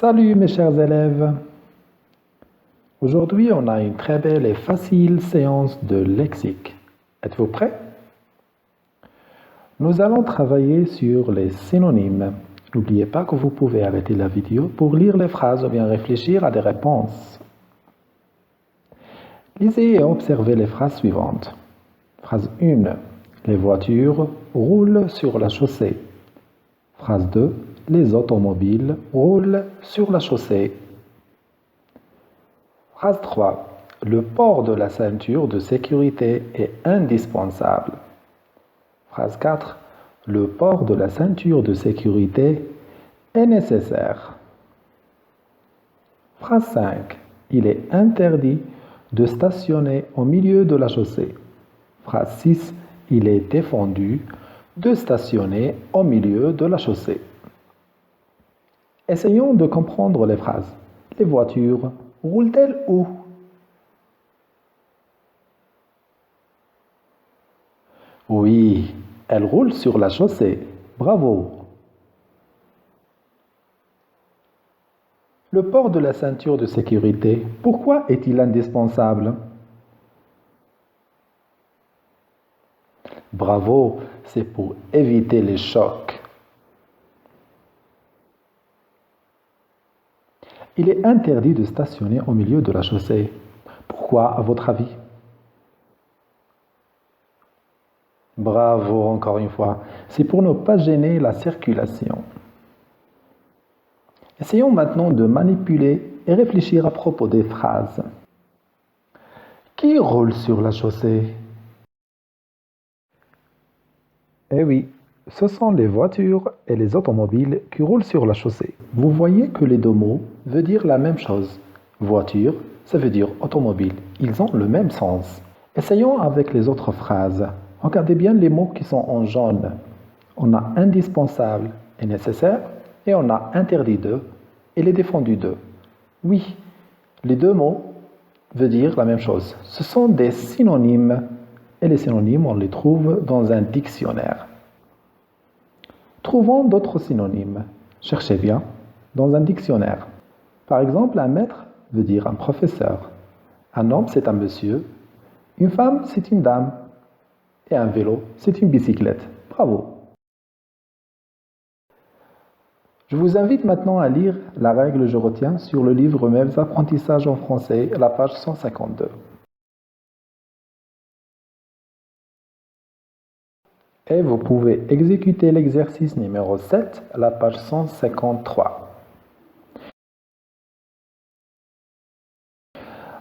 Salut mes chers élèves. Aujourd'hui, on a une très belle et facile séance de lexique. Êtes-vous prêts? Nous allons travailler sur les synonymes. N'oubliez pas que vous pouvez arrêter la vidéo pour lire les phrases ou bien réfléchir à des réponses. Lisez et observez les phrases suivantes. Phrase 1. Les voitures roulent sur la chaussée. Phrase 2. Les automobiles roulent sur la chaussée. Phrase 3. Le port de la ceinture de sécurité est indispensable. Phrase 4. Le port de la ceinture de sécurité est nécessaire. Phrase 5. Il est interdit de stationner au milieu de la chaussée. Phrase 6. Il est défendu de stationner au milieu de la chaussée. Essayons de comprendre les phrases. Les voitures roulent-elles où? Oui, elles roulent sur la chaussée. Bravo! Le port de la ceinture de sécurité, pourquoi est-il indispensable? Bravo, c'est pour éviter les chocs. Il est interdit de stationner au milieu de la chaussée. Pourquoi, à votre avis? Bravo, encore une fois. C'est pour ne pas gêner la circulation. Essayons maintenant de manipuler et réfléchir à propos des phrases. Qui roule sur la chaussée? Eh oui, ce sont les voitures et les automobiles qui roulent sur la chaussée. Vous voyez que les deux mots veulent dire la même chose. Voiture, ça veut dire automobile. Ils ont le même sens. Essayons avec les autres phrases. Regardez bien les mots qui sont en jaune. On a indispensable et nécessaire et on a interdit de et les défendus de. Oui, les deux mots veulent dire la même chose. Ce sont des synonymes et les synonymes, on les trouve dans un dictionnaire. Trouvons d'autres synonymes. Cherchez bien dans un dictionnaire. Par exemple, un maître veut dire un professeur. Un homme, c'est un monsieur. Une femme, c'est une dame. Et un vélo, c'est une bicyclette. Bravo! Je vous invite maintenant à lire la règle Je retiens sur le livre Mes apprentissages en français, la page 152. Et vous pouvez exécuter l'exercice numéro 7, la page 153.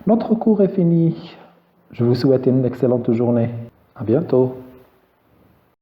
Notre cours est fini. Je vous souhaite une excellente journée. À bientôt.